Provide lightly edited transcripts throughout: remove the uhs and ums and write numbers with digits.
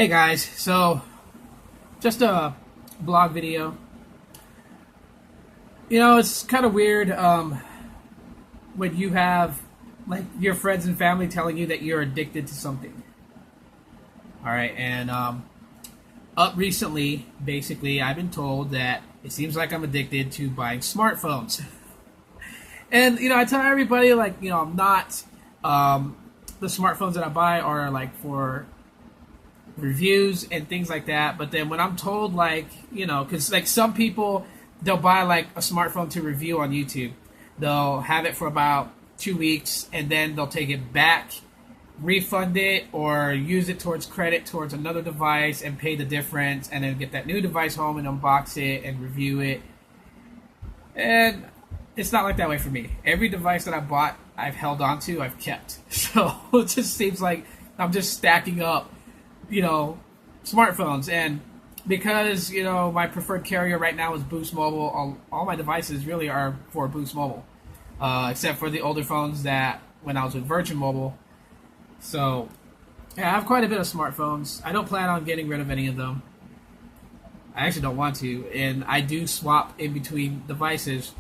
Hey guys, so just a blog video. It's kind of weird when you have like your friends and family telling you that you're addicted to something. All right, and up recently, basically, I've been told that it seems like I'm addicted to buying smartphones. And I tell everybody I'm not. The smartphones that I buy are like for reviews and things like that. But then when I'm told because like some people, they'll buy like a smartphone to review on YouTube. They'll have it for about 2 weeks and then they'll take it back, refund it, or use it towards credit towards another device and pay the difference, and then get that new device home and unbox it and review it. And it's not like that way for me. Every device that I bought, I've held on to, I've kept. So it just seems like I'm just stacking up smartphones. And because my preferred carrier right now is Boost Mobile, all my devices really are for Boost Mobile, except for the older phones that when I was with Virgin Mobile. So yeah, I have quite a bit of smartphones. I don't plan on getting rid of any of them. I actually don't want to, and I do swap in between devices.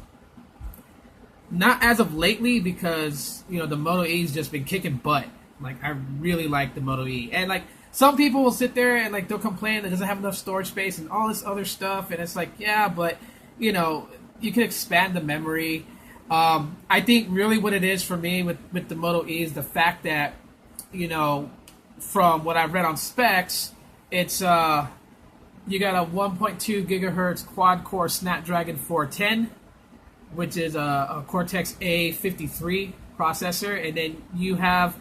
Not as of lately, because the Moto E's just been kicking butt. Like, I really like the Moto E, and like some people will sit there and they'll complain that it doesn't have enough storage space and all this other stuff, and it's like, yeah, but you can expand the memory. I think really what it is for me with the Moto E is the fact that from what I've read on specs, it's you got a 1.2 gigahertz quad core Snapdragon 410, which is a Cortex A53 processor, and then you have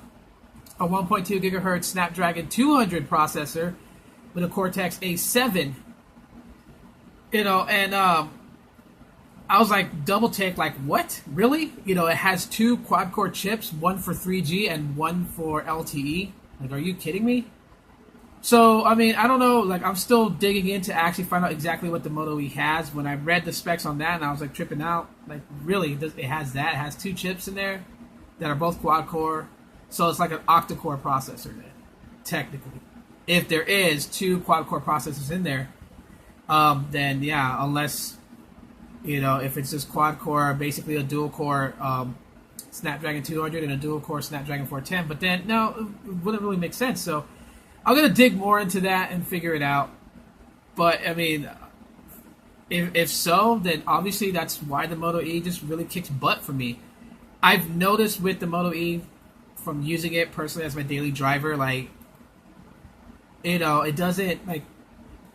a 1.2 gigahertz Snapdragon 200 processor with a Cortex A7. And I was like, double take, like, what? Really? It has two quad core chips, one for 3G and one for LTE. Like, are you kidding me? So, I mean, I don't know, like, I'm still digging in to actually find out exactly what the Moto E has. When I read the specs on that, and I was like tripping out, like, really, it has that? It has two chips in there that are both quad core. So it's like an octa-core processor then, technically. If there is two quad-core processors in there, then yeah, unless, if it's just quad-core, basically a dual-core Snapdragon 200 and a dual-core Snapdragon 410, but then, no, it wouldn't really make sense. So I'm going to dig more into that and figure it out. But, I mean, if so, then obviously that's why the Moto E just really kicks butt for me. I've noticed with the Moto E, from using it personally as my daily driver, like, it doesn't, like,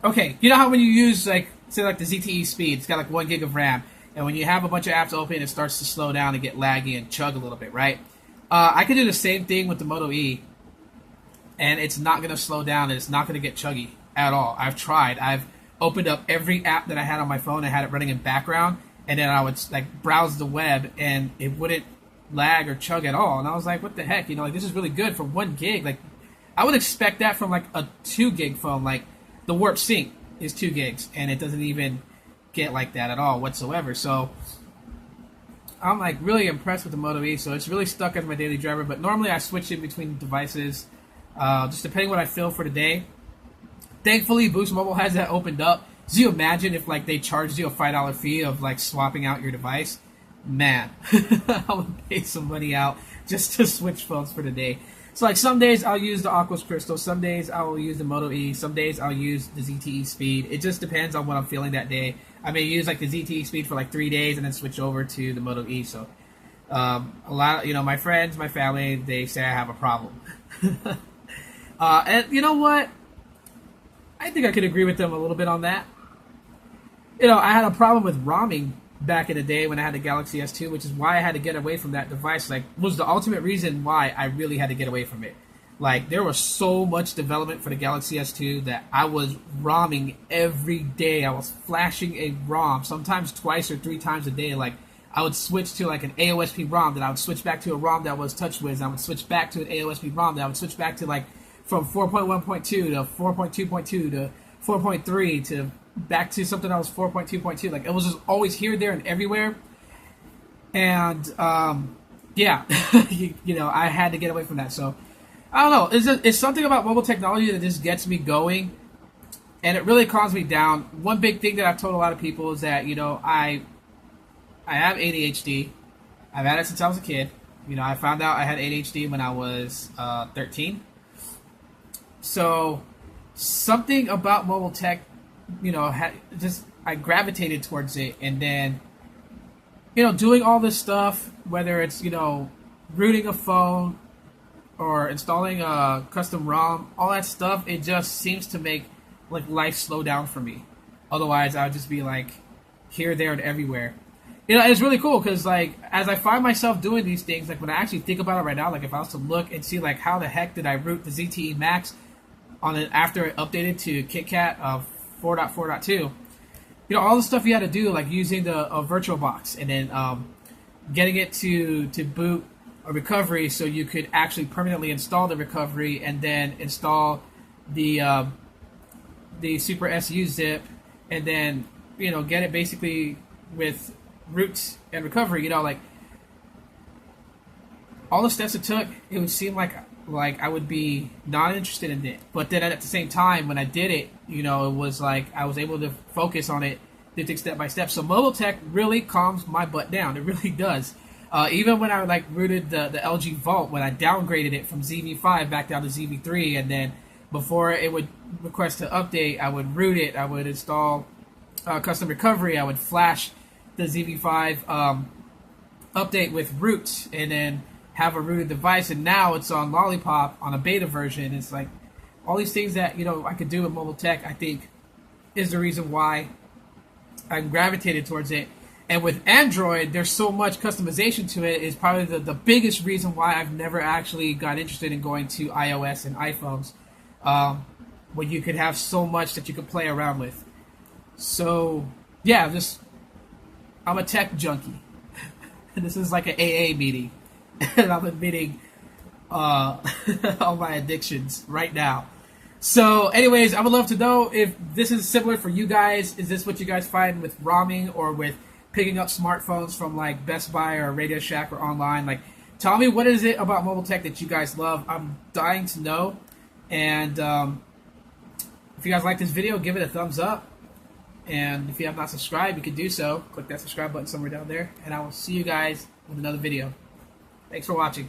okay, you know how when you use, like, say, like, the ZTE Speed, it's got, like, 1 gig of RAM, and when you have a bunch of apps open, it starts to slow down and get laggy and chug a little bit, right? I can do the same thing with the Moto E, and it's not going to slow down, and it's not going to get chuggy at all. I've tried. I've opened up every app that I had on my phone and had it running in background, and then I would, like, browse the web, and it wouldn't lag or chug at all. And I was like, what the heck? This is really good for 1 gig. Like, I would expect that from, like, a 2 gig phone. Like, the Warp Sync is 2 gigs, and it doesn't even get like that at all whatsoever. So I'm, like, really impressed with the Moto E. So it's really stuck as my daily driver. But normally I switch in between devices, just depending what I feel for the day. Thankfully, Boost Mobile has that opened up. So you imagine if, like, they charged you a $5 fee of, like, swapping out your device? Man, I would pay some money out just to switch phones for the day. So, like, some days I'll use the Aquos Crystal, some days I will use the Moto E, some days I'll use the ZTE Speed. It just depends on what I'm feeling that day. I may use, like, the ZTE Speed for, like, 3 days and then switch over to the Moto E. So, a lot of, my friends, my family, they say I have a problem. And you know what? I think I could agree with them a little bit on that. I had a problem with ROMing back in the day when I had the Galaxy S2, which is why I had to get away from that device. Like, was the ultimate reason why I really had to get away from it. Like, there was so much development for the Galaxy S2 that I was ROMing every day. I was flashing a ROM, sometimes twice or 3 times a day. Like, I would switch to, like, an AOSP ROM, then I would switch back to a ROM that was TouchWiz, I would switch back to an AOSP ROM, then I would switch back to, like, from 4.1.2 to 4.2.2 to 4.3 to back to something that was 4.2.2. Like, it was just always here, there, and everywhere. And, yeah, I had to get away from that. So I don't know. It's something about mobile technology that just gets me going, and it really calms me down. One big thing that I've told a lot of people is that I have ADHD. I've had it since I was a kid. I found out I had ADHD when I was 13. So something about mobile tech, just I gravitated towards it, and then doing all this stuff, whether it's rooting a phone or installing a custom ROM, all that stuff, it just seems to make like life slow down for me. Otherwise, I would just be like here, there, and everywhere. It's really cool because like as I find myself doing these things, like when I actually think about it right now, like if I was to look and see like how the heck did I root the ZTE Max on it after it updated to KitKat of 4.4.2, all the stuff you had to do, like using the VirtualBox and then getting it to boot a recovery so you could actually permanently install the recovery and then install the Super SU zip and then get it basically with root and recovery. Like all the steps it took, it would seem like I would be not interested in it, but then at the same time when I did it, it was like I was able to focus on it, did things step by step. So mobile tech really calms my butt down. It really does. Even when I like rooted the LG Vault, when I downgraded it from ZV5 back down to ZV3, and then before it would request to update, I would root it, I would install custom recovery, I would flash the ZV5 update with root, and then have a rooted device, and now it's on Lollipop on a beta version. It's like all these things that I could do with mobile tech, I think, is the reason why I gravitated towards it. And with Android, there's so much customization to it, is probably the biggest reason why I've never actually got interested in going to iOS and iPhones, where you could have so much that you could play around with. So, yeah, I'm a tech junkie. This is like an AA meeting, and I'm admitting all my addictions right now. So, anyways, I would love to know if this is similar for you guys. Is this what you guys find with ROMing or with picking up smartphones from like Best Buy or Radio Shack or online? Like, tell me, what is it about mobile tech that you guys love? I'm dying to know. And if you guys like this video, give it a thumbs up. And if you have not subscribed, you can do so. Click that subscribe button somewhere down there. And I will see you guys with another video. Thanks for watching.